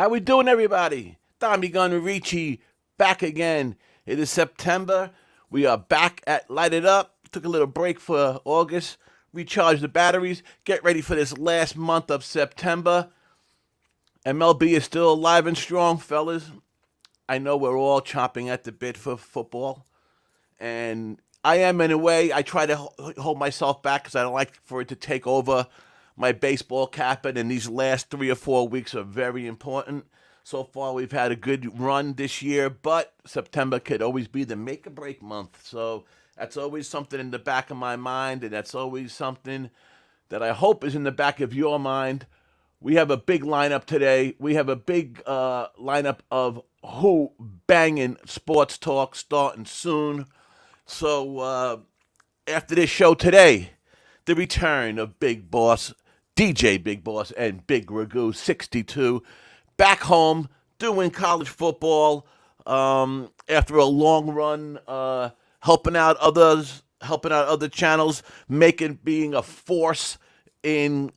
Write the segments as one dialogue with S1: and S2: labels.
S1: How we doing, everybody? DommyGun and Rici back again. It is September. We are back at Light It Up. Took a little break for August. Recharge the batteries. Get ready for this last month of September. MLB is still alive and strong, fellas. I know we're all chomping at the bit for football. And I am, in a way. I try to hold myself back because I don't like for it to take over my baseball capping, and these last 3 or 4 weeks are very important. So far, we've had a good run this year, but September could always be the make or break month. So that's always something in the back of my mind, and that's always something that I hope is in the back of your mind. We have a big lineup today. We have a big lineup of Who-Bangin sports talk starting soon. So after this show today, the return of Big Boss, DJ Big Boss, and Big Ragoo 62, back home doing college football after a long run, helping out others, helping out other channels, being a force in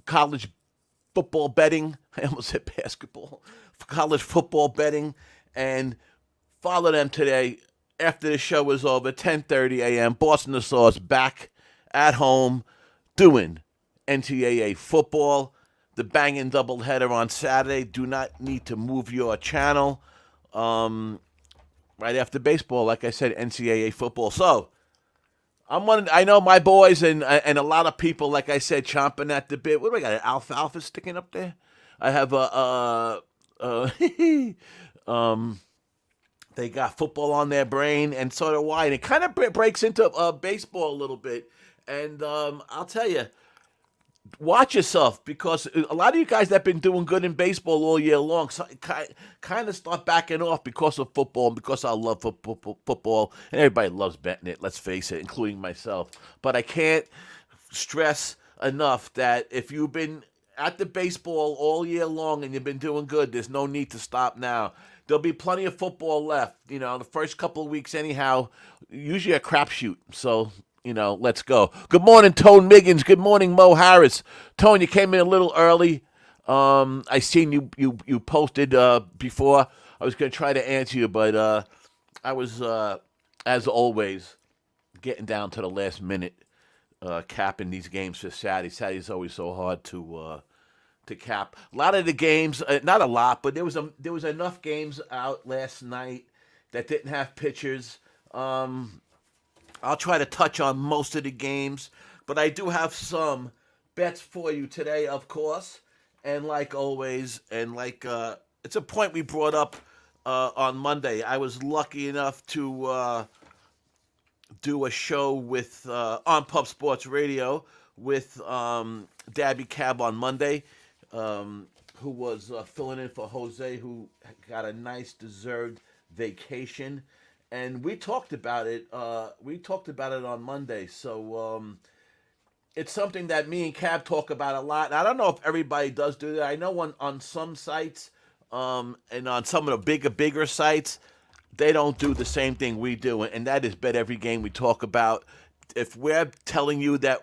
S1: college football betting. I almost said basketball, college football betting, and follow them today after the show is over, 10:30 a.m. Boston the Sauce back at home doing NCAA football. The banging doubleheader on Saturday. Do not need to move your channel. Right after baseball, like I said, NCAA football. So I know my boys and a lot of people, like I said, chomping at the bit. What do I got? An alfalfa sticking up there? I have they got football on their brain, and so do I. And it kind of breaks into baseball a little bit. And I'll tell you, watch yourself, because a lot of you guys that have been doing good in baseball all year long kind of start backing off because of football and because I love football. And everybody loves betting it, let's face it, including myself. But I can't stress enough that if you've been at the baseball all year long and you've been doing good, there's no need to stop now. There'll be plenty of football left. You know, the first couple of weeks anyhow, usually a crapshoot. So, let's go. Good morning, Tone Miggins. Good morning, Mo Harris. Tone, you came in a little early. I seen you posted before. I was going to try to answer you, but I was, as always, getting down to the last minute, capping these games for Saturday. Saturday's always so hard to cap. A lot of the games, not a lot, but there was enough games out last night that didn't have pitchers. I'll try to touch on most of the games, but I do have some bets for you today, of course. And like always, and like it's a point we brought up on Monday. I was lucky enough to do a show with on Pub Sports Radio with Dabby Cab on Monday, who was filling in for Jose, who got a nice deserved vacation. And we talked about it. On Monday. So it's something that me and Cab talk about a lot. And I don't know if everybody does do that. I know on some sites, and on some of the bigger sites, they don't do the same thing we do, and that is bet every game we talk about. If we're telling you that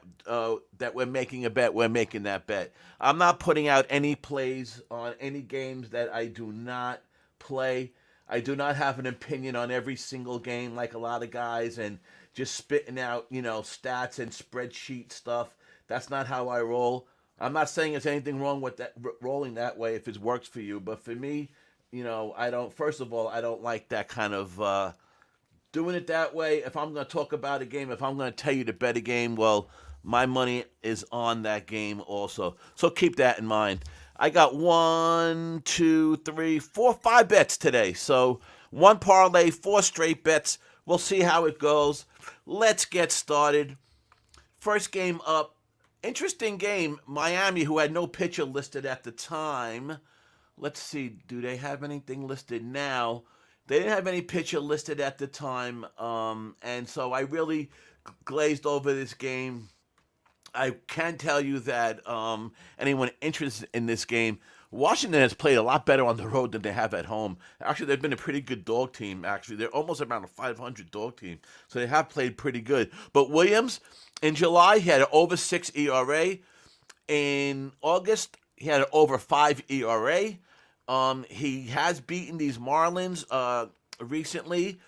S1: we're making a bet, we're making that bet. I'm not putting out any plays on any games that I do not play. I do not have an opinion on every single game like a lot of guys and just spitting out, stats and spreadsheet stuff. That's not how I roll. I'm not saying there's anything wrong with that rolling that way if it works for you, but for me, I don't. First of all, I don't like that kind of doing it that way. If I'm going to talk about a game, if I'm going to tell you to bet a game, well, my money is on that game also. So keep that in mind. I got 1, 2, 3, 4, 5 bets today. So 1 parlay, 4 straight bets. We'll see how it goes. Let's get started. First game up. Interesting game. Miami, who had no pitcher listed at the time. Let's see. Do they have anything listed now? They didn't have any pitcher listed at the time. And so I really glazed over this game. I can tell you that anyone interested in this game, Washington has played a lot better on the road than they have at home. Actually, they've been a pretty good dog team, actually. They're almost around a 500 dog team, so they have played pretty good. But Williams, in July, he had an over 6 ERA. In August, he had an over 5 ERA. He has beaten these Marlins recently,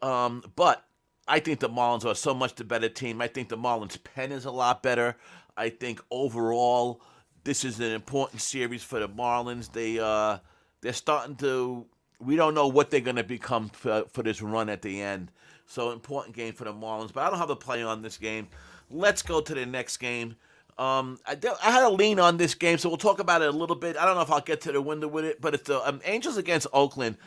S1: but I think the Marlins are so much the better team. I think the Marlins' pen is a lot better. I think overall, this is an important series for the Marlins. They're starting to. We don't know what they're going to become for this run at the end. So important game for the Marlins. But I don't have a play on this game. Let's go to the next game. I had a lean on this game, so we'll talk about it a little bit. I don't know if I'll get to the window with it, but it's the Angels against Oakland.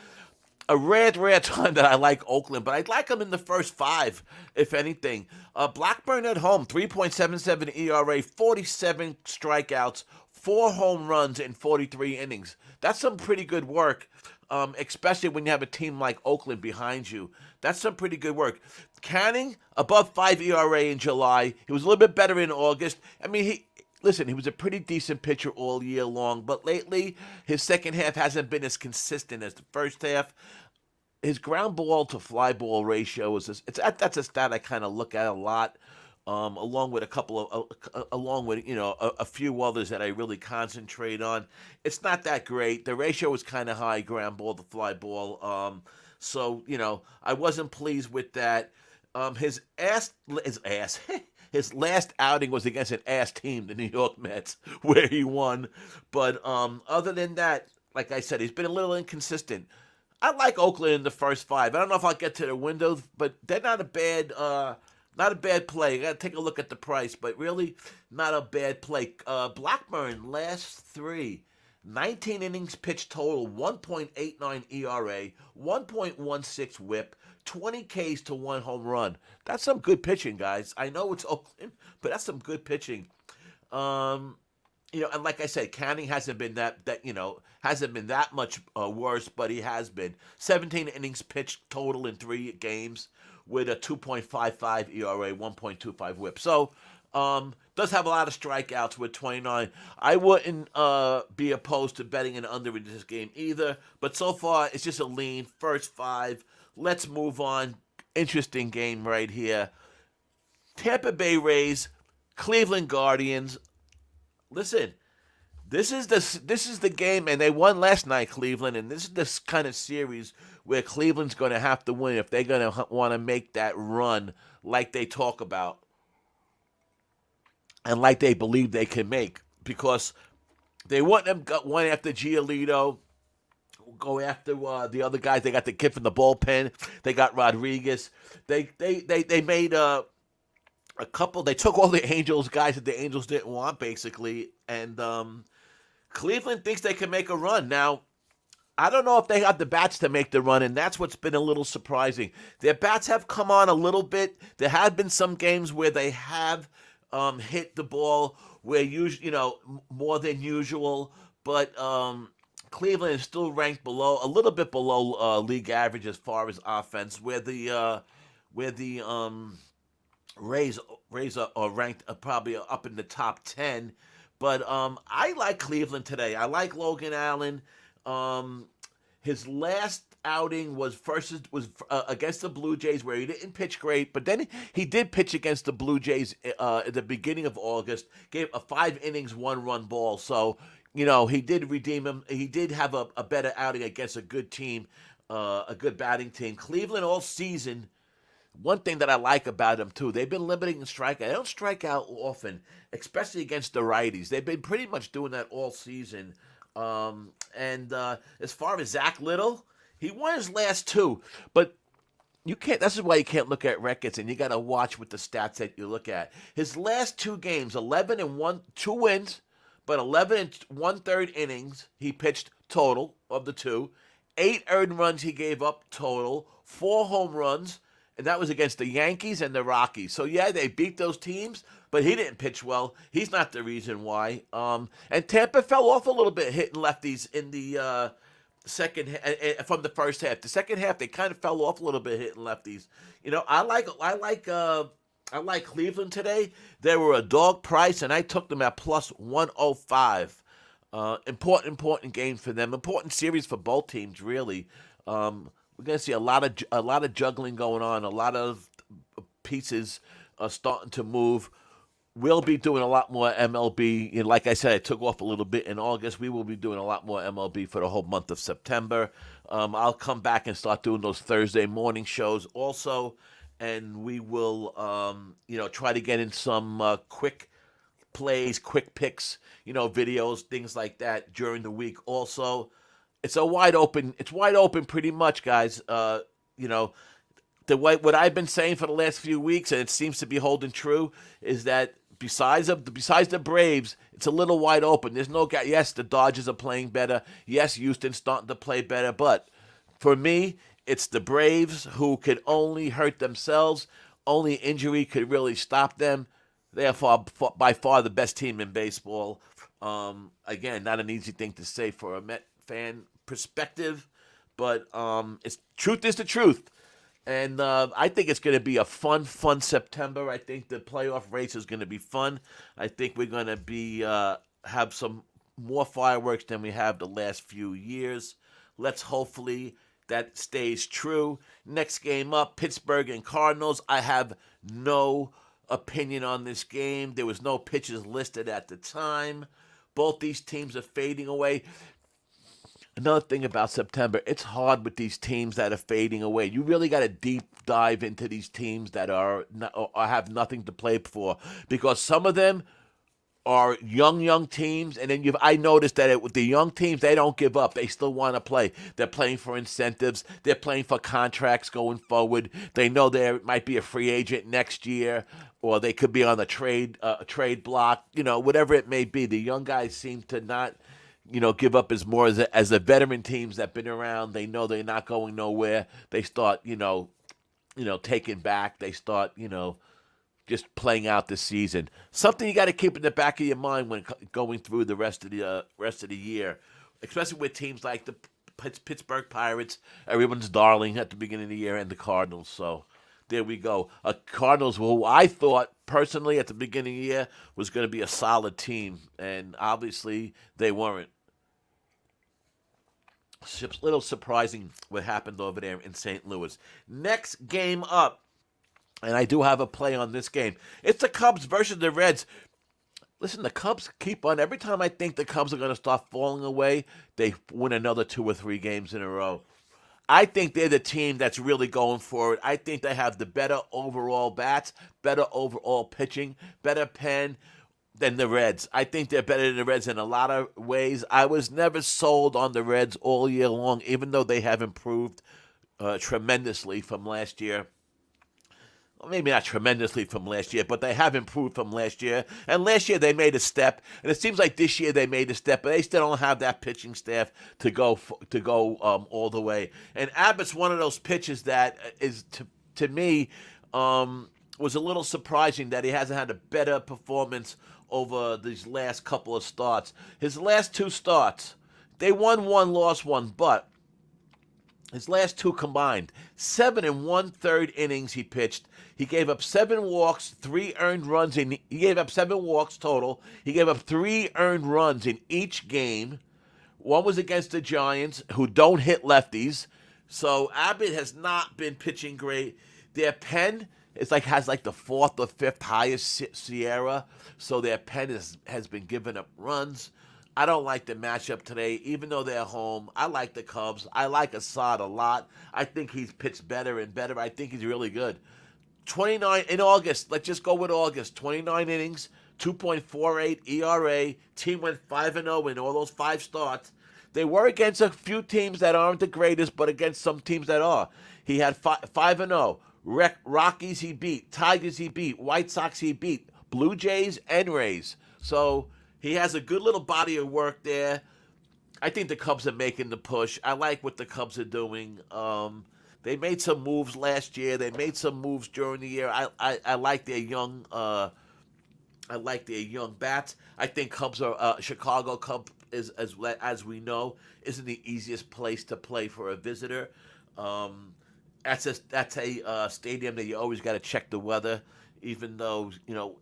S1: A rare time that I like Oakland, but I'd like them in the first five, if anything. Blackburn at home, 3.77 ERA, 47 strikeouts, 4 home runs in 43 innings. That's some pretty good work, especially when you have a team like Oakland behind you. That's some pretty good work. Canning, above 5 ERA in July. He was a little bit better in August. I mean, he was a pretty decent pitcher all year long, but lately his second half hasn't been as consistent as the first half. His ground ball to fly ball ratio that's a stat I kind of look at a lot, along with a few others that I really concentrate on. It's not that great. The ratio is kind of high, ground ball to fly ball. So I wasn't pleased with that. His his last outing was against an ass team, the New York Mets, where he won. But other than that, like I said, he's been a little inconsistent. I like Oakland in the first five. I don't know if I'll get to the windows, but they're not a bad play. I got to take a look at the price, but really not a bad play. Blackburn last three. 19 innings pitched total, 1.89 ERA, 1.16 whip, 20 Ks to 1 home run. That's some good pitching, guys. I know it's Oakland, but that's some good pitching. Um, and like I said, Canning hasn't been hasn't been that much worse, but he has been 17 innings pitched total in 3 games with a 2.55 ERA, 1.25 WHIP. So, does have a lot of strikeouts with 29. I wouldn't be opposed to betting an under in this game either, but so far it's just a lean first five. Let's move on. Interesting game right here. Tampa Bay Rays, Cleveland Guardians. Listen, this is the game, and they won last night, Cleveland, and this is this kind of series where Cleveland's going to have to win if they're going to want to make that run like they talk about and like they believe they can make, because they want them one after Giolito, go after the other guys. They got the kid from the bullpen. They got Rodriguez. They made a couple. They took all the Angels guys that the Angels didn't want, basically, and Cleveland thinks they can make a run. Now, I don't know if they have the bats to make the run, and that's what's been a little surprising. Their bats have come on a little bit. There have been some games where they have hit the ball where more than usual, but Cleveland is still ranked a little bit below league average as far as offense, where the Rays are ranked probably up in the top 10. But I like Cleveland today. I like Logan Allen. His last outing was against the Blue Jays, where he didn't pitch great, but then he did pitch against the Blue Jays at the beginning of August. Gave a 5 innings, 1 run ball. So he did redeem him. He did have a better outing against a good team, a good batting team. Cleveland all season. One thing that I like about them, too, they've been limiting the strikeout. They don't strike out often, especially against the righties. They've been pretty much doing that all season. And as far as Zach Little, he won his last 2, but you can't. This is why you can't look at records, and you got to watch with the stats that you look at. His last 2 games, 11 and 2 wins, but 11 and 1/3 innings he pitched total of the 2. 8 earned runs he gave up total, 4 home runs. And that was against the Yankees and the Rockies. So, yeah, they beat those teams, but he didn't pitch well. He's not the reason why. And Tampa fell off a little bit hitting lefties in the from the first half. The second half, they kind of fell off a little bit hitting lefties. I like Cleveland today. They were a dog price, and I took them at plus 105. Important game for them. Important series for both teams, really. We're going to see a lot of juggling going on, a lot of pieces starting to move. we'll be doing a lot more MLB. Like I said, I took off a little bit in August. We will be doing a lot more MLB for the whole month of September. I'll come back and start doing those Thursday morning shows also, and we will, try to get in some quick plays, quick picks, videos, things like that during the week. Also, it's a wide open. It's wide open, pretty much, guys. You know, what I've been saying for the last few weeks, and it seems to be holding true, is that besides the Braves, it's a little wide open. There's no guy. Yes, the Dodgers are playing better. Yes, Houston's starting to play better. But for me, it's the Braves who could only hurt themselves. Only injury could really stop them. They are by far the best team in baseball. Again, not an easy thing to say for a Met fan perspective, but it's truth is the truth. And I think it's going to be a fun September. I think the playoff race is going to be fun. I think we're going to be have some more fireworks than we have the last few years. Let's hopefully that stays true. Next game up, Pittsburgh and Cardinals. I have no opinion on this game. There was no pitches listed at the time. Both these teams are fading away. Another thing about September, it's hard with these teams that are fading away. You really got to deep dive into these teams that are or have nothing to play for, because some of them are young teams, and then I noticed that with the young teams, they don't give up. They still want to play. They're playing for incentives. They're playing for contracts going forward. They know there might be a free agent next year, or they could be on the trade block. Whatever it may be. The young guys seem to not give up as the veteran teams that have been around. They know they're not going nowhere. They start, taking back. They start, just playing out the season. Something you got to keep in the back of your mind when going through the rest of the year, especially with teams like the Pittsburgh Pirates, everyone's darling at the beginning of the year, and the Cardinals. So there we go. Cardinals, who I thought personally at the beginning of the year was going to be a solid team, and obviously they weren't. It's a little surprising what happened over there in St. Louis. Next game up, and I do have a play on this game. It's the Cubs versus the Reds. Listen, the Cubs keep on. Every time I think the Cubs are going to start falling away, they win another 2 or 3 games in a row. I think they're the team that's really going for it. I think they have the better overall bats, better overall pitching, better pen than the Reds. I think they're better than the Reds in a lot of ways. I was never sold on the Reds all year long, even though they have improved tremendously from last year. Well, maybe not tremendously from last year, but they have improved from last year. And last year they made a step, and it seems like this year they made a step, but they still don't have that pitching staff to go all the way. And Abbott's one of those pitchers that is to me was a little surprising that he hasn't had a better performance over these last couple of starts. His last 2 starts, they won one, lost one, but his last 2 combined, 7 1/3 innings he pitched. He gave up 7 walks, 3 earned runs. He gave up 7 walks total. He gave up 3 earned runs in each game. One was against the Giants, who don't hit lefties. So Abbott has not been pitching great. Their pen has the 4th or 5th highest Sierra. So their pen has been giving up runs. I don't like the matchup today, even though they're home. I like the Cubs. I like Assad a lot. I think he's pitched better and better. I think he's really good. 29 in August. Let's just go with August. 29 innings, 2.48 ERA. Team went 5-0 in all those 5 starts. They were against a few teams that aren't the greatest, but against some teams that are. He had 5-0. Rockies he beat. Tigers he beat. White Sox he beat. Blue Jays and Rays. So he has a good little body of work there. I think the Cubs are making the push. I like what the Cubs are doing. They made some moves last year. They made some moves during the year. I like their young. I like their young bats. I think Cubs are Chicago Cubs is as we know isn't the easiest place to play for a visitor. That's a stadium that you always got to check the weather. Even though,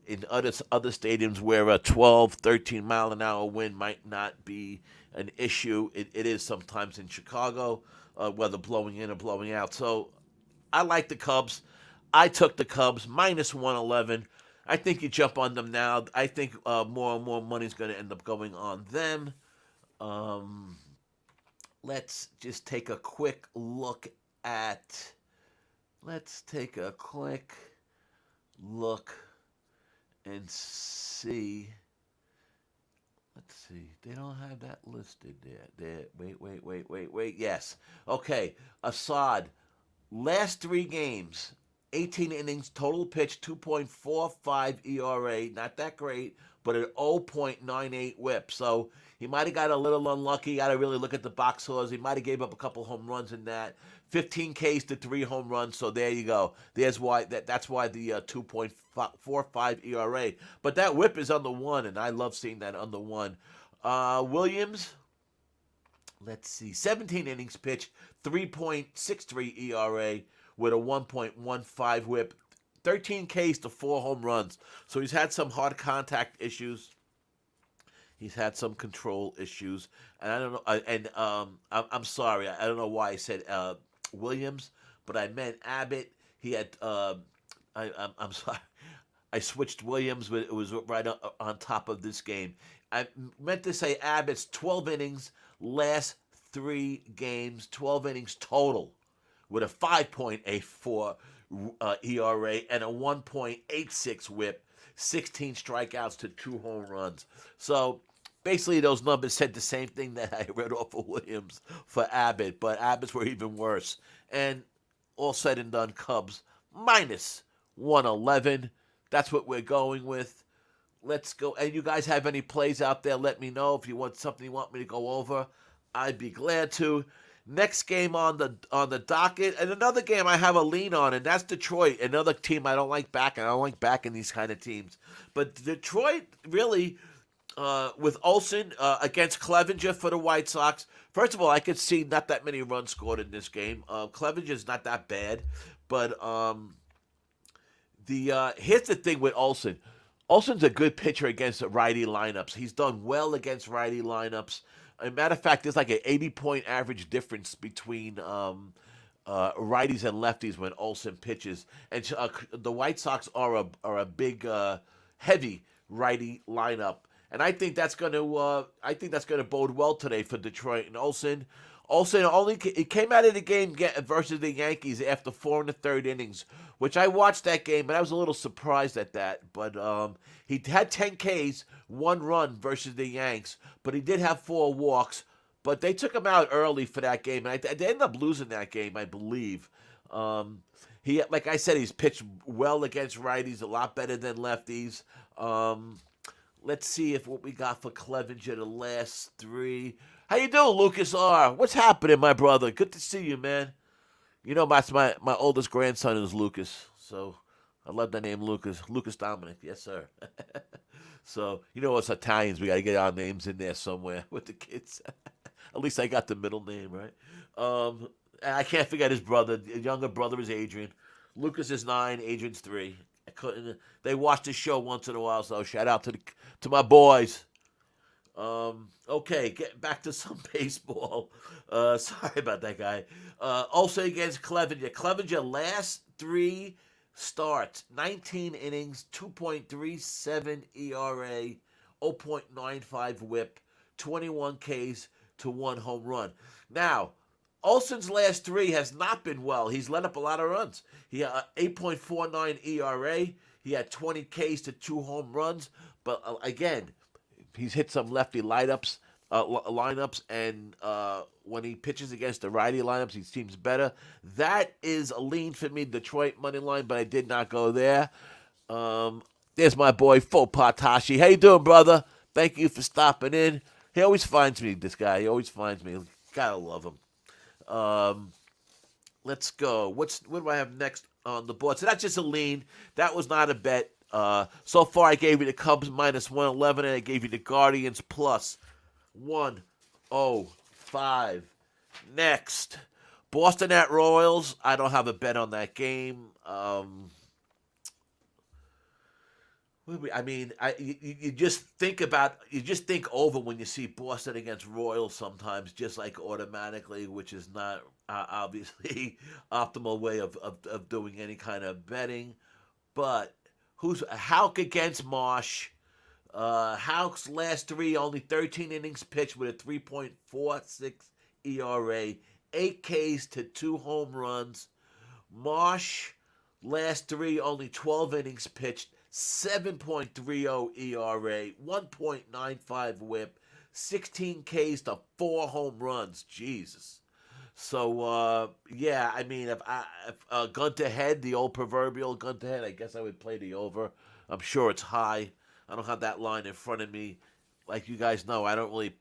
S1: in other stadiums where a 12, 13 mile an hour wind might not be an issue, it is sometimes in Chicago, whether blowing in or blowing out. So I like the Cubs. I took the Cubs, minus 111. I think you jump on them now. I think more and more money's going to end up going on them. Um, let's just take a quick look at. Let's take a quick look and see. Let's see. They don't have that listed there. Wait. Yes. Okay. Assad. Last 3 games, 18 innings, total pitch, 2.45 ERA. Not that great, but an 0.98 whip. So he might have got a little unlucky. Got to really look at the box scores. He might have gave up a couple home runs in that. 15 Ks to 3 home runs. So there you go. That's why the 2.45 ERA. But that whip is under 1, and I love seeing that under 1. Williams. Let's see, 17 innings pitched, 3.63 ERA with a 1.15 whip, 13 Ks to 4 home runs. So he's had some hard contact issues. He's had some control issues, and I don't know. I'm sorry, I don't know why I said Williams, but I meant Abbott. He had. I'm sorry. I switched Williams, but it was right on top of this game. I meant to say Abbott's 12 innings, last 3 games, 12 innings total, with a 5.84 ERA and a 1.86 whip, 16 strikeouts to 2 home runs. So basically those numbers said the same thing that I read off of Williams for Abbott, but Abbott's were even worse. And all said and done, Cubs minus 111. That's what we're going with. Let's go. And you guys have any plays out there, let me know. If you want something you want me to go over, I'd be glad to. Next game on the docket, and another game I have a lean on, and that's Detroit, another team I don't like backing. I don't like backing these kind of teams. But Detroit, really, with Olsen against Clevenger for the White Sox, first of all, I could see not that many runs scored in this game. Clevenger's not that bad, but here's the thing with Olsen. Olsen's a good pitcher against righty lineups. He's done well against righty lineups. As a matter of fact, there's like an 80-point average difference between righties and lefties when Olsen pitches. And the White Sox are a big, heavy righty lineup, and I think that's going to bode well today for Detroit. And Olsen he came out of the game versus the Yankees after 4 1/3 innings, which I watched that game, and I was a little surprised at that. But he had 10 Ks, 1 run versus the Yanks, but he did have 4 walks. But they took him out early for that game, and they ended up losing that game, I believe. Like I said, he's pitched well against righties, a lot better than lefties. Let's see what we got for Clevenger the last 3. How you doing, Lucas R? What's happening, my brother? Good to see you, man. You know, my oldest grandson is Lucas, so I love that name, Lucas. Lucas Dominic, yes, sir. So, you know, us Italians, we got to get our names in there somewhere with the kids. At least I got the middle name, right? And I can't forget his brother. His younger brother is Adrian. Lucas is 9, Adrian's 3. They watch the show once in a while, so shout out to my boys. Okay, getting back to some baseball. Sorry about that, guy. Also against Clevenger. Clevenger last 3 starts, 19 innings, 2.37 ERA, 0.95 whip, 21 Ks to 1 home run. Now, Olsen's last 3 has not been well. He's let up a lot of runs. He had 8.49 ERA. He had 20 Ks to 2 home runs. But again, he's hit some lefty lineups, and when he pitches against the righty lineups, he seems better. That is a lean for me, Detroit money line, but I did not go there. There's my boy Fopatashi. How you doing, brother? Thank you for stopping in. He always finds me, this guy. He always finds me. Gotta love him. Let's go. What do I have next on the board? So that's just a lean. That was not a bet. So far, I gave you the Cubs minus 111, and I gave you the Guardians plus 105. Next, Boston at Royals. I don't have a bet on that game. You just think over when you see Boston against Royals sometimes, just like automatically, which is not obviously optimal way of doing any kind of betting. But Who's Hauk against Marsh? Hauk's last three, only 13 innings pitched with a 3.46 ERA, 8 Ks to 2 home runs. Marsh, last three, only 12 innings pitched, 7.30 ERA, 1.95 whip, 16 Ks to 4 home runs. Jesus. So, yeah, I mean, if gun to head, the old proverbial gun to head, I guess I would play the over. I'm sure it's high. I don't have that line in front of me. Like you guys know, I don't really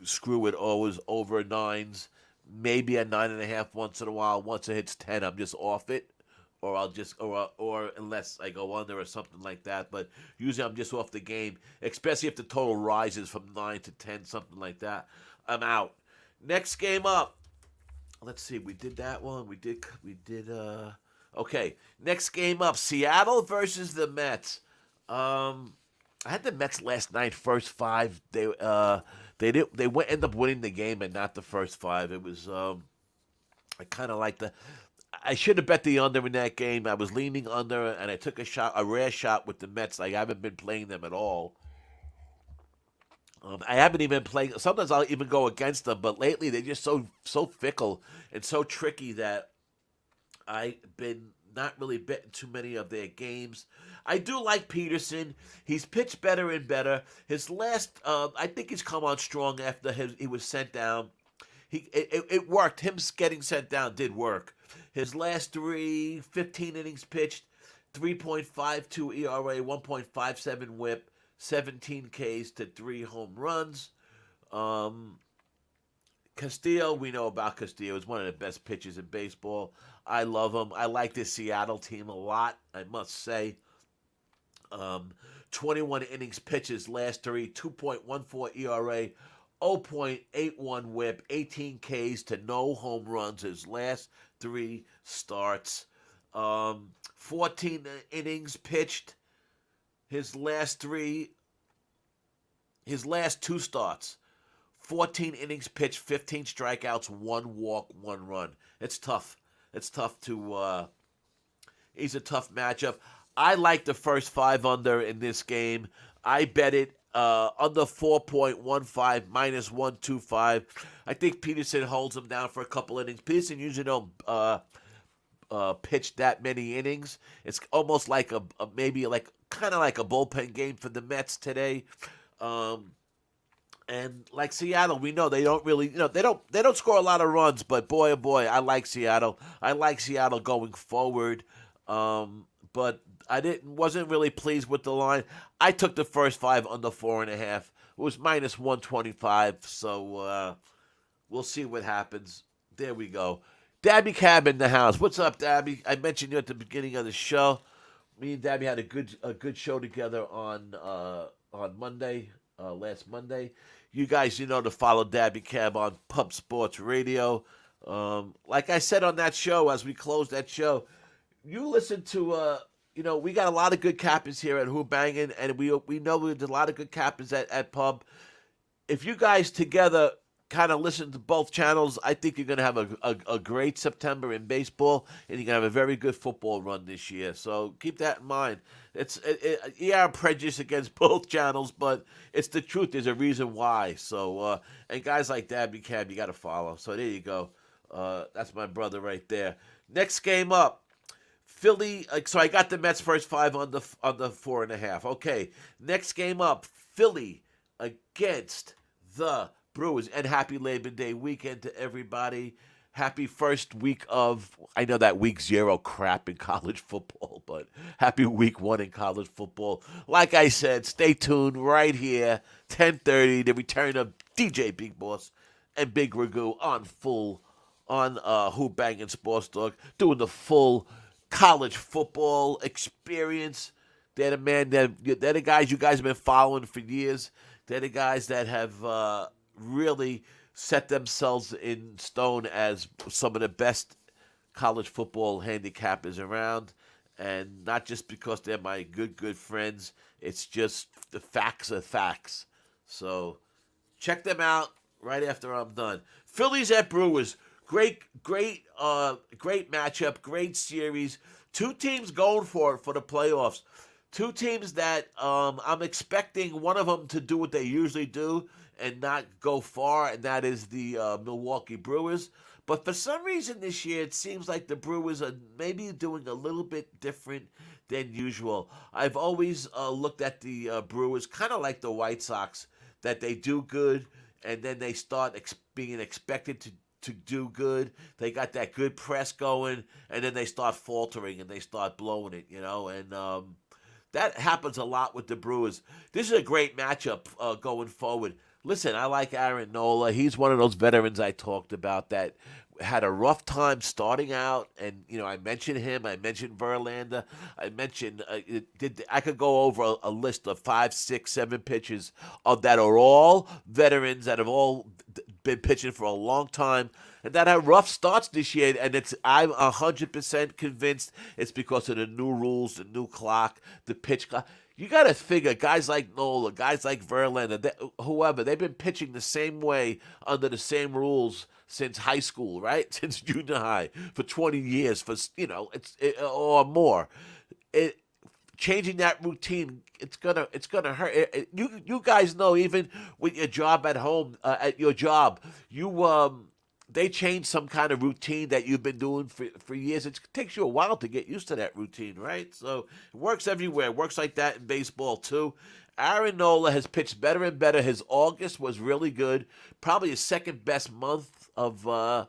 S1: screw it always over nines. Maybe a 9.5 once in a while. Once it hits 10, I'm just off it. Or I'll just, or unless I go under or something like that. But usually I'm just off the game, especially if the total rises from 9 to 10, something like that. I'm out. Next game up. Let's see. We did that one. Okay. Next game up. Seattle versus the Mets. I had the Mets last night, first five. They end up winning the game and not the first five. It was I kind of like I should have bet the under in that game. I was leaning under, and I took a rare shot with the Mets. I haven't been playing them at all. I haven't even played. Sometimes I'll even go against them, but lately they're just so fickle and so tricky that I've been not really betting too many of their games. I do like Peterson. He's pitched better and better. His last, I think he's come on strong after he was sent down. It worked. Him getting sent down did work. His last 15 innings pitched, 3.52 ERA, 1.57 whip, 17 Ks to 3 home runs. Castillo, we know about Castillo. He's one of the best pitchers in baseball. I love him. I like this Seattle team a lot, I must say. 21 innings pitches, last three, 2.14 ERA, 0.81 whip, 18 Ks to no home runs his last three starts. 14 innings pitched his last two starts. 14 innings pitched, 15 strikeouts, 1 walk, 1 run. It's tough. It's tough to he's a tough matchup. I like the first 5 under in this game. I bet it under 4.15 minus 125. I think Peterson holds him down for a couple innings. Peterson usually don't pitch that many innings. It's almost like maybe kind of like a bullpen game for the Mets today. And like Seattle, we know they don't really, they don't score a lot of runs, but boy, oh boy, I like Seattle. I like Seattle going forward. But I wasn't really pleased with the line. I took the first 5 under 4.5. It was minus 125, so we'll see what happens. There we go. Dabby Cab in the house. What's up, Dabby? I mentioned you at the beginning of the show. Me and Dabby had a good show together on Monday, last Monday. You guys, to follow Dabby Cab on Pub Sports Radio. Like I said on that show, as we closed that show, you listen to, we got a lot of good cappers here at Who-Bangin, and we know there's a lot of good cappers at Pub. If you guys together kind of listen to both channels, I think you're going to have a great September in baseball, and you're going to have a very good football run this year. So keep that in mind. I'm prejudiced against both channels, but it's the truth. There's a reason why. So, and guys like Dabby Cab, you got to follow. So there you go. That's my brother right there. Next game up. Philly, so I got the Mets first 5 on the 4.5. Okay, next game up, Philly against the Brewers. And happy Labor Day weekend to everybody. Happy first week of, I know that week 0 crap in college football, but happy week 1 in college football. Like I said, stay tuned right here, 10:30, the return of DJ Big Boss and Big Ragoo on Who-Bangin Sports Talk, doing the full college football experience. They're the guys you guys have been following for years. They're the guys that have really set themselves in stone as some of the best college football handicappers around. And not just because they're my good friends. It's just the facts are facts. So check them out right after I'm done. Phillies at Brewers. Great matchup, great series. Two teams going for it for the playoffs. Two teams that I'm expecting one of them to do what they usually do and not go far, and that is the Milwaukee Brewers. But for some reason this year, it seems like the Brewers are maybe doing a little bit different than usual. I've always looked at the Brewers kind of like the White Sox, that they do good and then they start being expected to do good. They got that good press going, and then they start faltering and they start blowing it, and that happens a lot with the Brewers. This is a great matchup going forward. Listen, I like Aaron Nola. He's one of those veterans I talked about that had a rough time starting out, and I mentioned him. I mentioned Verlander. I mentioned I could go over a list of 5, 6, 7 pitchers that are all veterans that have all been pitching for a long time and that had rough starts this year. And I'm 100% convinced it's because of the new rules, the new clock, the pitch clock. You got to figure guys like Nola, guys like Verlander, whoever, they've been pitching the same way under the same rules since high school, right? Since junior high for 20 years, or more. Changing that routine, it's gonna hurt. You guys know, even with your job at home, at your job, they change some kind of routine that you've been doing for years. It takes you a while to get used to that routine, right? So it works everywhere. It works like that in baseball too. Aaron Nola has pitched better and better. His August was really good. Probably his second best month of the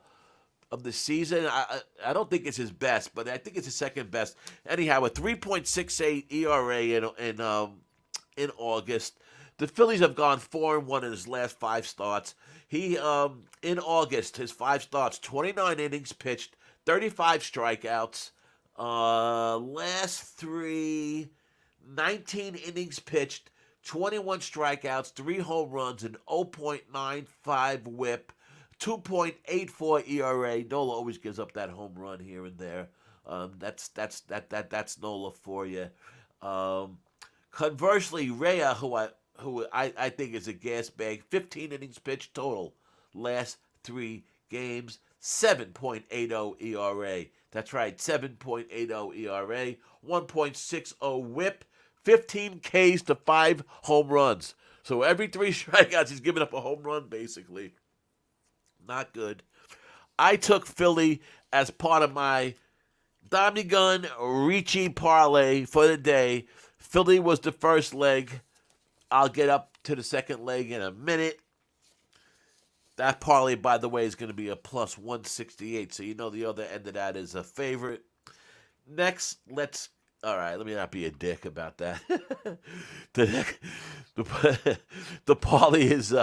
S1: season. I don't think it's his best, but I think it's his second best. Anyhow, a 3.68 ERA in August. The Phillies have gone 4-1 in his last 5 starts. He in August, his 5 starts, 29 innings pitched, 35 strikeouts. Last 3, 19 innings pitched, 21 strikeouts, 3 home runs, an 0.95 WHIP, 2.84 ERA. Nola always gives up that home run here and there. That's Nola for you. Conversely, Rhea, who I think is a gas bag, 15 innings pitched total, last 3 games, 7.80 ERA. That's right, 7.80 ERA, 1.60 WHIP, 15 Ks to 5 home runs. So every 3 strikeouts, he's giving up a home run, basically. Not good. I took Philly as part of my DommyGun Rici parlay for the day. Philly was the first leg. I'll get up to the second leg in a minute. That parlay, by the way, is going to be a plus 168. So you know the other end of that is a favorite. Next, all right, let me not be a dick about that. the parlay is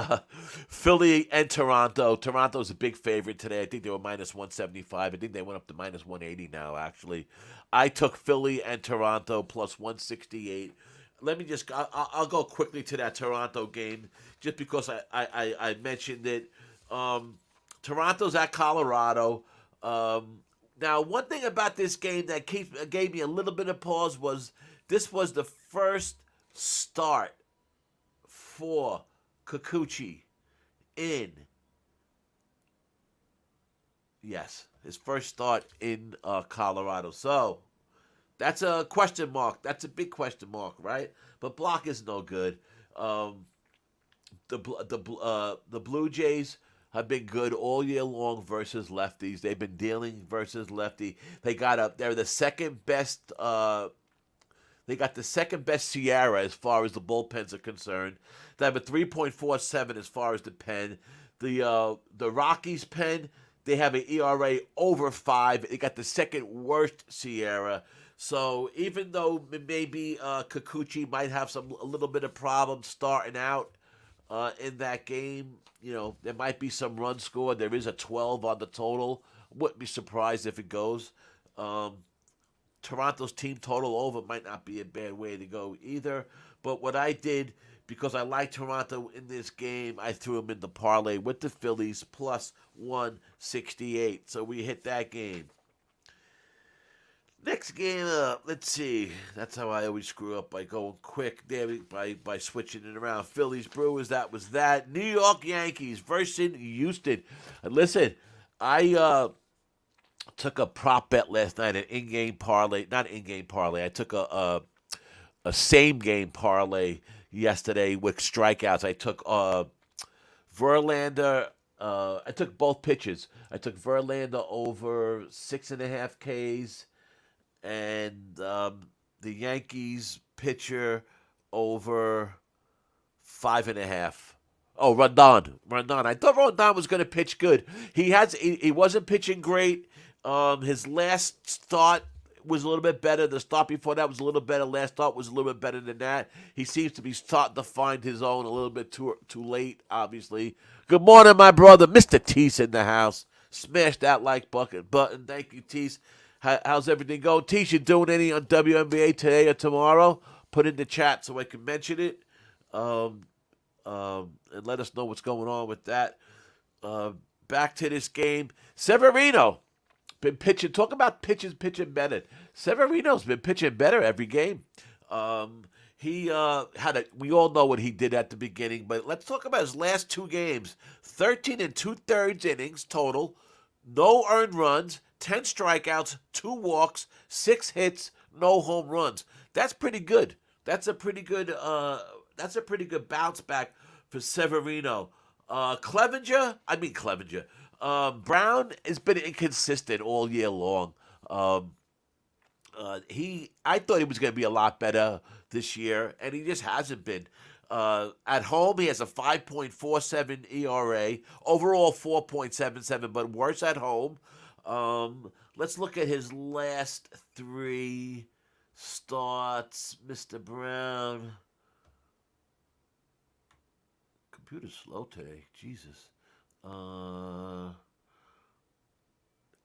S1: Philly and Toronto. Toronto's a big favorite today. I think they were minus 175. I think they went up to minus 180 now, actually. I took Philly and Toronto plus 168. Let me just, I'll go quickly to that Toronto game just because I mentioned it. Toronto's at Colorado. Now, one thing about this game that gave me a little bit of pause was this was the first start for Kikuchi in, his first start in Colorado. So that's a question mark. That's a big question mark, right? But Block is no good. The Blue Jays have been good all year long versus lefties. They've been dealing versus lefty. They're the second best. They got the second best Sierra as far as the bullpens are concerned. They have a 3.47 as far as the pen. The Rockies pen, they have an ERA over 5. They got the second worst Sierra. So even though maybe Kikuchi might have a little bit of problems starting out in that game, there might be some runs scored. There is a 12 on the total. Wouldn't be surprised if it goes. Toronto's team total over might not be a bad way to go either. But what I did, because I like Toronto in this game, I threw them in the parlay with the Phillies plus 168. So we hit that game. Next game up, let's see. That's how I always screw up, by going quick there, by switching it around. Phillies, Brewers, that was that. New York Yankees versus Houston. Listen, I took a prop bet last night, an in-game parlay. Not an in-game parlay. I took a a same game parlay yesterday with strikeouts. I took Verlander. I took both pitches. I took Verlander over 6.5 Ks, and the Yankees pitcher over 5.5. Oh, Rondon. I thought Rondon was going to pitch good. He wasn't pitching great. His last start was a little bit better. The start before that was a little better. Last start was a little bit better than that. He seems to be starting to find his own a little bit too late, obviously. Good morning, my brother, Mr. Teese in the house. Smash that like button. Thank you, Teese. How's everything going? Teese, you doing any on WNBA today or tomorrow? Put in the chat so I can mention it. And let us know what's going on with that. Back to this game. Severino been pitching. Talk about pitching better. Severino's been pitching better every game. We all know what he did at the beginning, but let's talk about his last 2 games. 13 and 2/3 innings total, no earned runs, 10 strikeouts, 2 walks, 6 hits, no home runs. That's pretty good. That's a pretty good bounce back for Severino. Clevenger. Brown has been inconsistent all year long. I thought he was going to be a lot better this year, and he just hasn't been. At home, he has a 5.47 ERA. Overall, 4.77, but worse at home. Let's look at his last 3 starts, Mr. Brown. Computer's slow today. Jesus. All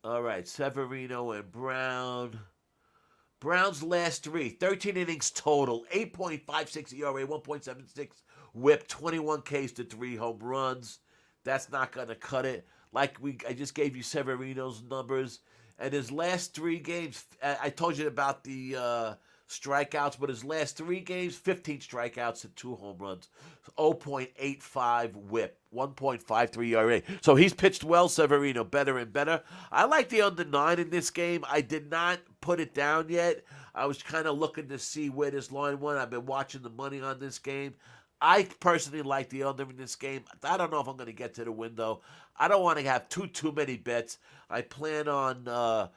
S1: right, Severino and Brown. Brown's last 3, 13 innings total, 8.56 ERA, 1.76 whip, 21 Ks to 3 home runs. That's not going to cut it. I just gave you Severino's numbers. And his last 3 games, I told you about the strikeouts, but his last 3 games, 15 strikeouts and 2 home runs, 0.85 whip, 1.53 ERA. So he's pitched well, Severino, better and better. I like the under 9 in this game. I did not put it down yet. I was kind of looking to see where this line went. I've been watching the money on this game. I personally like the under in this game. I don't know if I'm going to get to the window. I don't want to have too many bets. I plan on,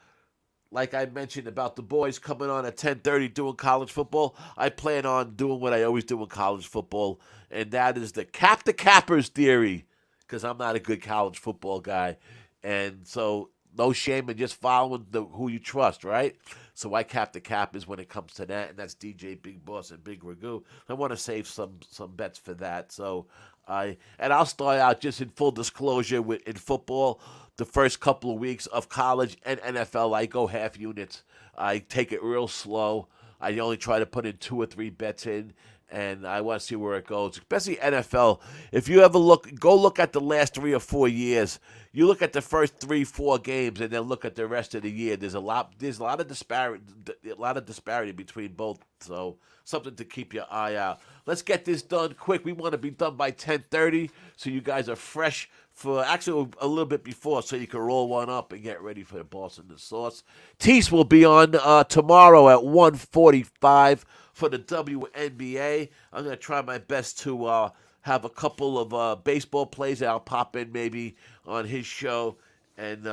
S1: like I mentioned about the boys coming on at 10:30 doing college football, I plan on doing what I always do in college football, and that is the cap the cappers theory, because I'm not a good college football guy. And so no shame in just following who you trust, right? So I cap the cappers when it comes to that, and that's DJ Big Boss and Big Ragoo. I want to save some bets for that. So I'll start out just in full disclosure in football. The first couple of weeks of college and NFL, I go half units. I take it real slow. I only try to put in 2 or 3 bets in, and I want to see where it goes. Especially NFL. If you ever go look at the last 3 or 4 years. You look at the first 3-4 games, and then look at the rest of the year. There's a lot of disparity between both. So something to keep your eye out. Let's get this done quick. We want to be done by 10:30, so you guys are fresh for actually a little bit before, so you can roll one up and get ready for the Boss and the Sauce. Teese will be on tomorrow at 1:45 for the WNBA. I'm going to try my best to have a couple of baseball plays that I'll pop in maybe on his show and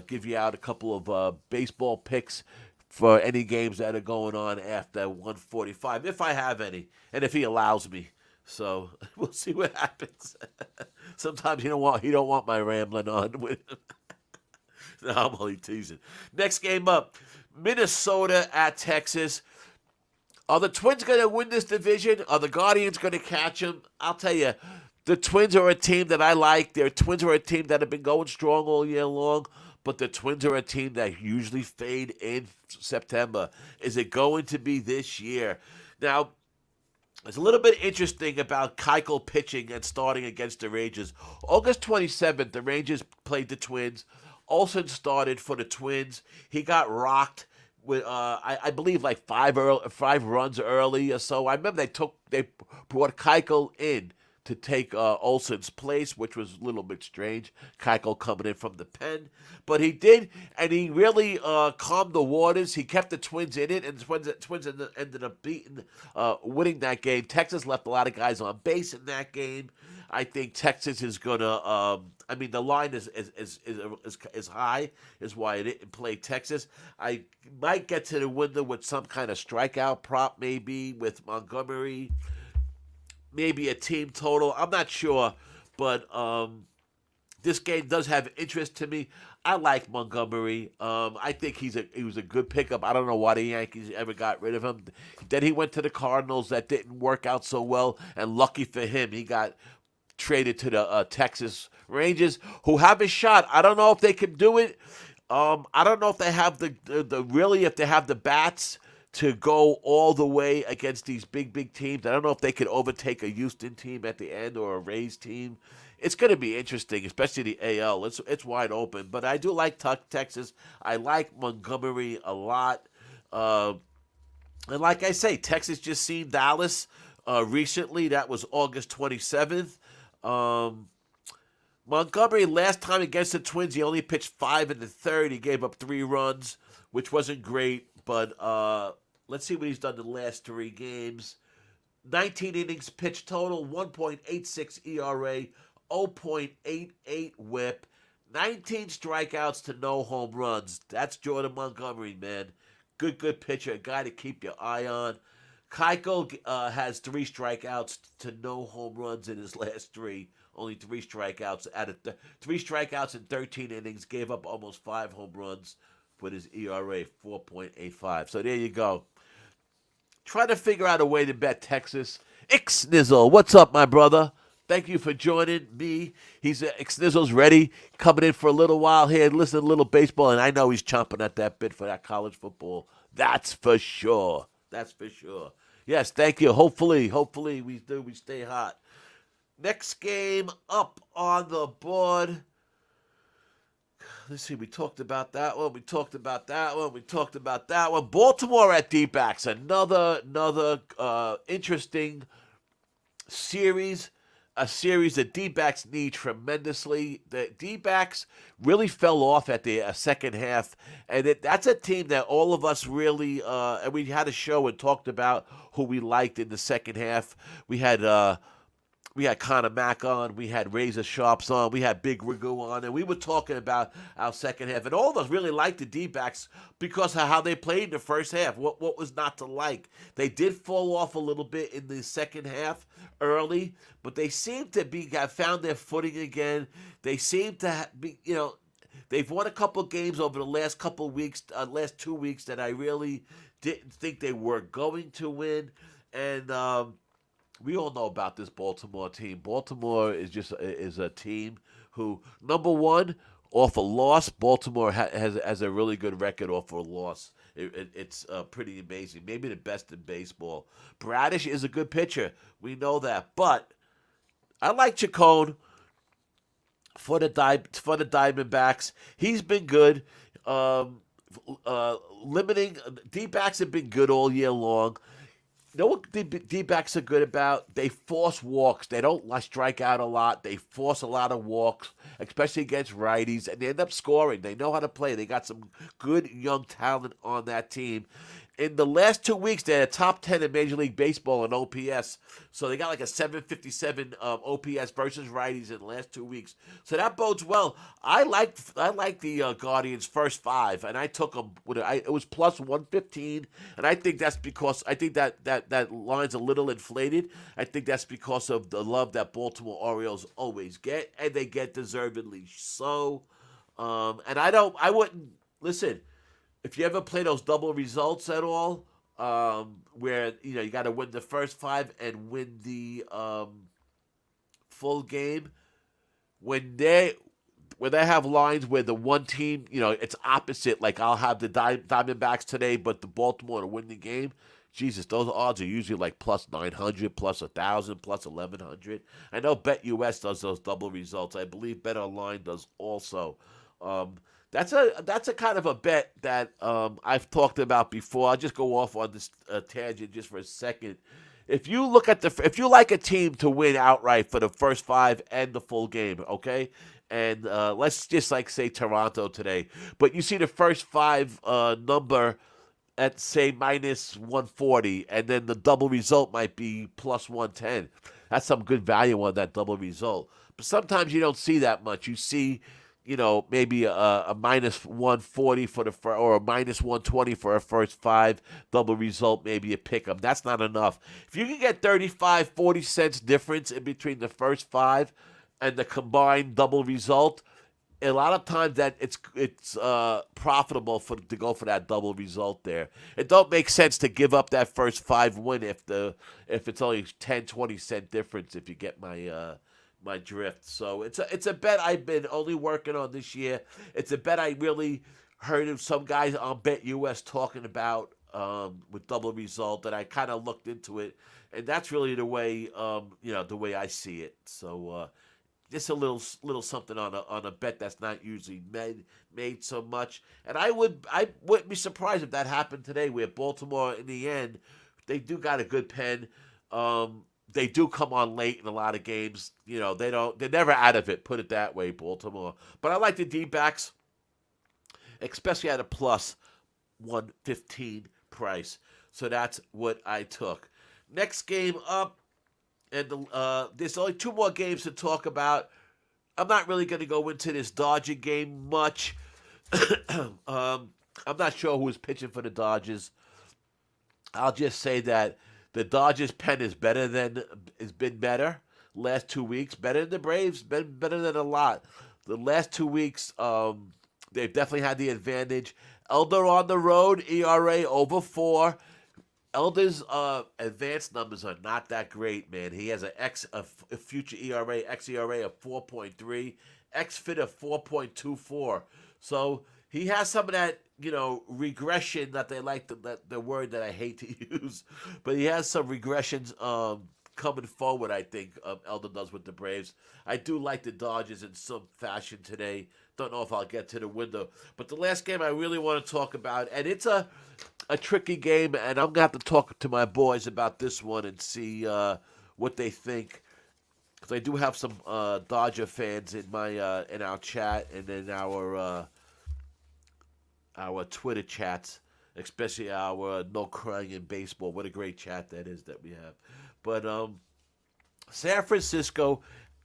S1: give you out a couple of baseball picks for any games that are going on after 1:45, if I have any, and if he allows me. So we'll see what happens. Sometimes he don't want my rambling on with him. No, I'm only teasing. Next game up, Minnesota at Texas. Are the Twins going to win this division? Are the Guardians going to catch them? I'll tell you, the Twins are a team that I like. The Twins are a team that have been going strong all year long, but the Twins are a team that usually fade in September. Is it going to be this year? Now, it's a little bit interesting about Keuchel pitching and starting against the Rangers. August 27th, the Rangers played the Twins. Olsen started for the Twins. He got rocked with, I believe, like 5 runs early or so. I remember they brought Keuchel in to take Olsen's place, which was a little bit strange. Keuchel coming in from the pen. But he did, and he really calmed the waters. He kept the Twins in it, and the Twins ended up winning that game. Texas left a lot of guys on base in that game. I think Texas is gonna. I mean, the line is high, is why I didn't play Texas. I might get to the window with some kind of strikeout prop, maybe with Montgomery, maybe a team total. I'm not sure, but this game does have interest to me. I like Montgomery. I think he was a good pickup. I don't know why the Yankees ever got rid of him. Then he went to the Cardinals. That didn't work out so well, and lucky for him, he got traded to the Texas Rangers, who have a shot. I don't know if they can do it. I don't know if they have if they have the bats to go all the way against these big teams. I don't know if they could overtake a Houston team at the end or a Rays team. It's going to be interesting, especially the AL. It's wide open, but I do like Texas. I like Montgomery a lot. And like I say, Texas just seen Dallas recently. That was August 27th. Montgomery, last time against the Twins, he only pitched 5 in the third. He gave up 3 runs, which wasn't great. But let's see what he's done the last 3 games. 19 innings pitched total, 1.86 ERA, 0.88 whip, 19 strikeouts to no home runs. That's Jordan Montgomery, man. Good pitcher, a guy to keep your eye on. Keuchel has 3 strikeouts to no home runs in his last 3. Only 3 strikeouts out of 3 strikeouts in 13 innings. Gave up almost 5 home runs with his ERA 4.85. So there you go. Try to figure out a way to bet Texas. Ixnizzle, what's up, my brother? Thank you for joining me. Ixnizzle's ready, coming in for a little while here, listen to a little baseball, and I know he's chomping at that bit for that college football. That's for sure. That's for sure. Yes, thank you. Hopefully we stay hot. Next game up on the board. Let's see, we talked about that one. We talked about that one. Baltimore at D-backs. Another interesting series. A series that D-backs need tremendously. The D-backs really fell off at the second half, and that's a team that all of us really and we had a show and talked about who we liked in the second half. We had Connor Mack on, we had Razor Sharps on, we had Big Ragoo on, and we were talking about our second half. And all of us really liked the D-backs because of how they played in the first half. What was not to like? They did fall off a little bit in the second half early, but they seem to have found their footing again. They seem to be, they've won a couple games over the last couple weeks, last 2 weeks that I really didn't think they were going to win. And we all know about this Baltimore team. Baltimore is a team who, number one, off a loss. Baltimore has a really good record off a loss. It's pretty amazing. Maybe the best in baseball. Bradish is a good pitcher. We know that. But I like Chacon for the Diamondbacks. He's been good. Limiting D-backs have been good all year long. You know what D-backs are good about? They force walks. They don't strike out a lot. They force a lot of walks, especially against righties, and they end up scoring. They know how to play. They got some good young talent on that team. In the last 2 weeks, they're top 10 in Major League Baseball in OPS. So they got like a 757 OPS versus righties in the last 2 weeks. So that bodes well. I like the Guardians' first 5, and I took them. It was plus 115, and I think that's because I think that line's a little inflated. I think that's because of the love that Baltimore Orioles always get, and they get deservedly so. And I wouldn't listen. If you ever play those double results at all, where you got to win the first 5 and win the full game, when they have lines where the one team, it's opposite. Like I'll have the Diamondbacks today, but the Baltimore to win the game. Jesus, those odds are usually like plus 900, plus 1,000, plus 1,100. I know BetUS does those double results. I believe BetOnline does also. That's a kind of a bet that I've talked about before. I'll just go off on this tangent just for a second. if you look at if you like a team to win outright for the first five and the full game, okay, and let's just like say Toronto today, but you see the first five number at say minus 140, and then the double result might be plus 110. That's some good value on that double result. But sometimes you don't see that much. You see, maybe a minus 140 for the first, or a minus 120 for a first five double result, maybe a pick 'em. That's not enough. If you can get 35, 40 cents difference in between the first five and the combined double result, a lot of times that it's profitable to go for that double result there. It don't make sense to give up that first five win if it's only 10, 20 cent difference, if you get my drift. So it's a bet I've been only working on this year. It's a bet I really heard of some guys on Bet US talking about with double result, that I kind of looked into it, and that's really the way the way I see it. So just a little something on a bet that's not usually made so much. And I wouldn't be surprised if that happened today, where Baltimore in the end, they do got a good pen. They do come on late in a lot of games. They're never out of it, put it that way, Baltimore. But I like the D-backs, especially at a plus 115 price. So that's what I took. Next game up. And there's only two more games to talk about. I'm not really going to go into this Dodger game much. I'm not sure who is pitching for the Dodgers. I'll just say that the Dodgers' pen has been better last 2 weeks. Better than the Braves. Been better than a lot. The last 2 weeks, they've definitely had the advantage. Elder on the road, ERA over 4. Elder's advanced numbers are not that great, man. He has a future ERA, xERA of 4.3, xFIT of 4.24. So he has some of that, regression that they like, the word that I hate to use. But he has some regressions coming forward, I think, Elder does with the Braves. I do like the Dodgers in some fashion today. Don't know if I'll get to the window. But the last game I really want to talk about, and it's a tricky game, and I'm going to have to talk to my boys about this one and see what they think. Because I do have some Dodger fans in our chat and in our Twitter chats, especially our No Crying in Baseball. What a great chat that is that we have. But San Francisco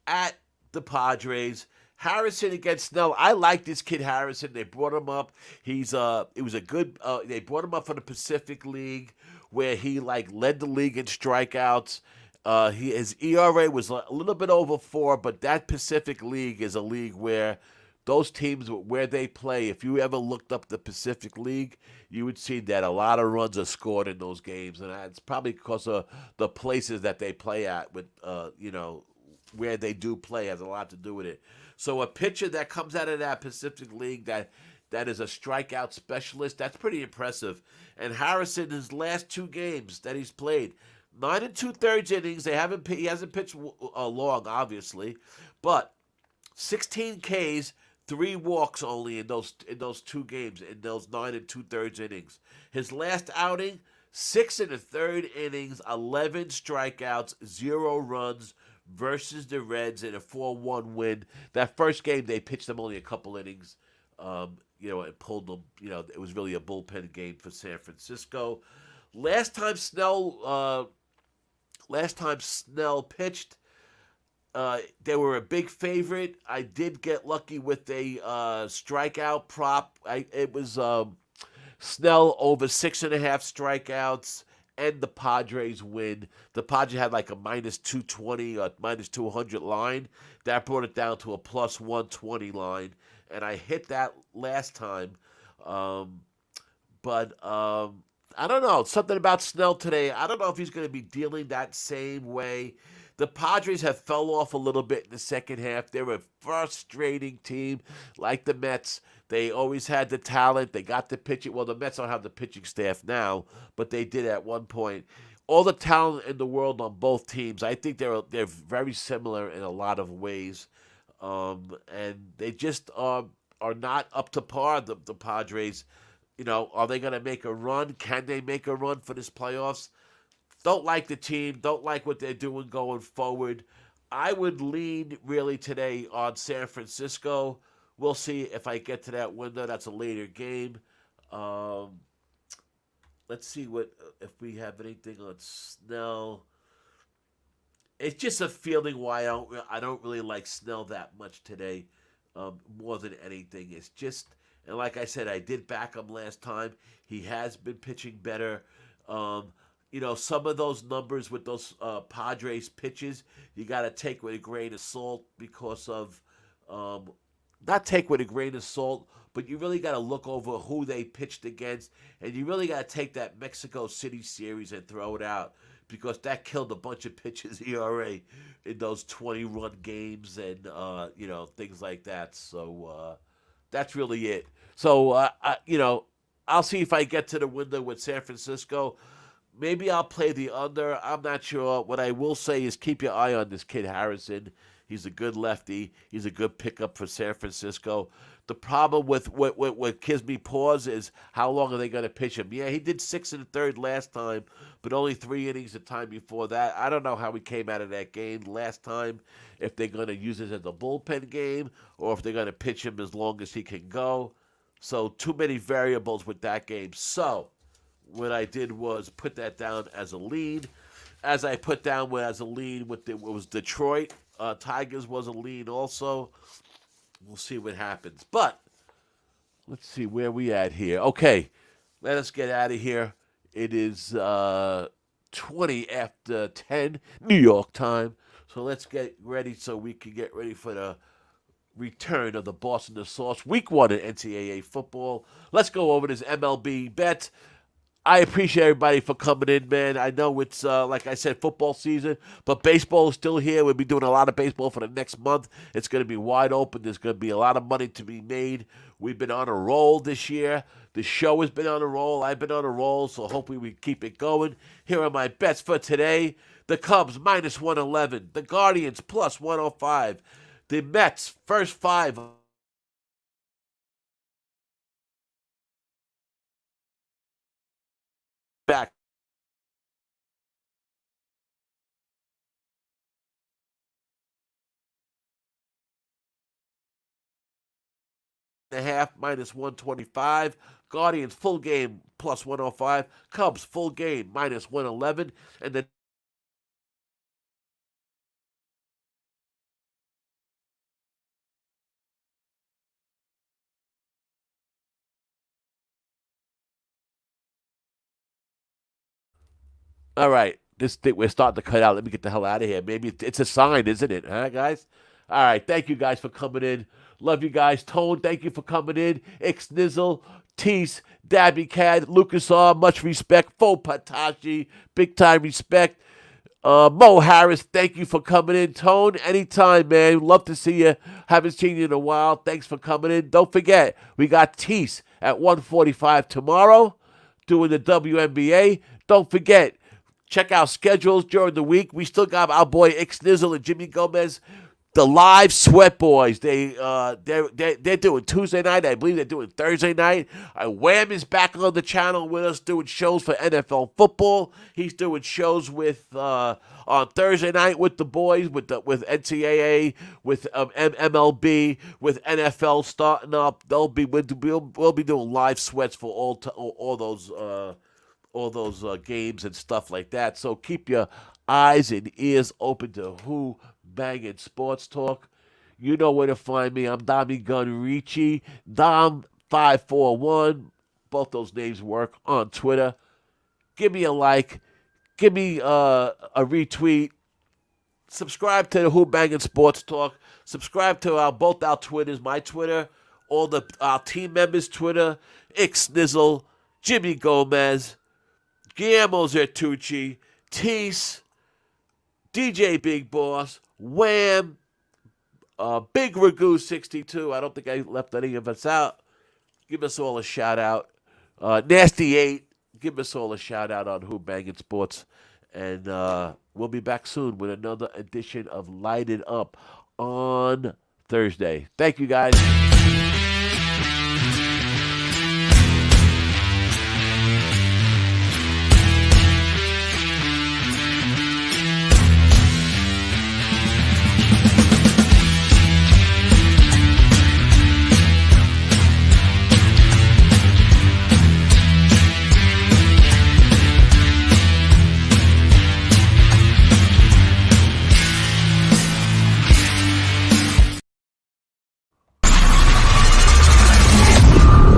S1: at the Padres. Harrison against Snell. I like this kid Harrison. They brought him up. It was a good. They brought him up for the Pacific League, where he led the league in strikeouts. His ERA was a little bit over 4, but that Pacific League is a league where those teams where they play. If you ever looked up the Pacific League, you would see that a lot of runs are scored in those games, and it's probably because of the places that they play at. With where they do play has a lot to do with it. So a pitcher that comes out of that Pacific League that is a strikeout specialist, that's pretty impressive. And Harrison, his last 2 games that he's played, 9 2/3 innings. He hasn't pitched long, obviously, but 16 Ks, 3 walks only in those 2 games, in those 9 2/3 innings. His last outing, 6 1/3 innings, 11 strikeouts, 0 runs, versus the Reds in a 4-1 win. That first game, they pitched them only a couple innings, and pulled them. It was really a bullpen game for San Francisco. Last time Snell pitched, they were a big favorite. I did get lucky with a strikeout prop. It was Snell over 6.5 strikeouts. And the Padres win. The Padres had like a minus 220 or minus 200 line. That brought it down to a plus 120 line. And I hit that last time. But I don't know. Something about Snell today. I don't know if he's going to be dealing that same way. The Padres have fell off a little bit in the second half. They're a frustrating team like the Mets. They always had the talent. They got the pitching. Well, the Mets don't have the pitching staff now, but they did at one point. All the talent in the world on both teams. I think they're very similar in a lot of ways, and they just are not up to par. The Padres, are they going to make a run? Can they make a run for this playoffs? Don't like the team. Don't like what they're doing going forward. I would lean really today on San Francisco. We'll see if I get to that window. That's a later game. Um, let's see what if we have anything on Snell. It's just a feeling why I don't really like Snell that much today, more than anything. It's just, and like I said, I did back him last time. He has been pitching better. Um, some of those numbers with those Padres pitches, you got to take with a grain of salt because of, um, not take with a grain of salt, but you really got to look over who they pitched against, and you really got to take that Mexico City series and throw it out because that killed a bunch of pitches ERA in those 20-run games and things like that. So that's really it. So I'll see if I get to the window with San Francisco. Maybe I'll play the under. I'm not sure. What I will say is keep your eye on this kid Harrison. He's a good lefty. He's a good pickup for San Francisco. The problem with what gives me pause is how long are they going to pitch him? Yeah, he did 6 1/3 last time, but only 3 innings the time before that. I don't know how he came out of that game last time, if they're going to use it as a bullpen game or if they're going to pitch him as long as he can go. So too many variables with that game. So what I did was put that down as a lead. As I put down as a lead it was Detroit. Tigers was a lead also. We'll see what happens. But let's see where we at here. Okay, let us get out of here. It is 20 after 10 New York time. So let's get ready so we can get ready for the return of the Boss and the Sauce. Week 1 in NCAA football. Let's go over this MLB bet. I appreciate everybody for coming in, man. I know it's, like I said, football season, but baseball is still here. We'll be doing a lot of baseball for the next month. It's going to be wide open. There's going to be a lot of money to be made. We've been on a roll this year. The show has been on a roll. I've been on a roll, so hopefully we keep it going. Here are my bets for today. The Cubs, minus 111. The Guardians, plus 105. The Mets, first 5. Back. A half minus 125. Guardians full game plus 105. Cubs full game minus 111. And then all right, this thing we're starting to cut out. Let me get the hell out of here. Maybe it's a sign, isn't it? Huh, guys? All right, thank you guys for coming in. Love you guys. Tone, thank you for coming in. Ixnizzle, Tease, Dabby Cad, Lucas R, much respect. Faux Pataji, big time respect. Mo Harris, thank you for coming in. Tone, anytime, man. Love to see you. Haven't seen you in a while. Thanks for coming in. Don't forget, we got Tease at 1:45 tomorrow doing the WNBA. Don't forget, check out schedules during the week. We still got our boy Ixnizzle and Jimmy Gomez, the live Sweat Boys. They're doing Tuesday night. I believe they're doing Thursday night. Wham is back on the channel with us doing shows for NFL football. He's doing shows with on Thursday night with the boys, with NCAA, with MLB, with NFL starting up. We'll be doing live sweats for all those games and stuff like that. So keep your eyes and ears open to Who-Bangin Sports Talk. You know where to find me. I'm DommyGun Rici, Dom541. Both those names work on Twitter. Give me a like. Give me a retweet. Subscribe to the Who-Bangin Sports Talk. Subscribe to both our Twitters, my Twitter, our team members' Twitter, Ixnizzle, Jimmy Gomez, Guillermo Zertucci, Tease, DJ Big Boss, Wham, Big Ragoo 62. I don't think I left any of us out. Give us all a shout out. Nasty 8. Give us all a shout out on Who-Bangin Sports. And we'll be back soon with another edition of Light It Up on Thursday. Thank you, guys.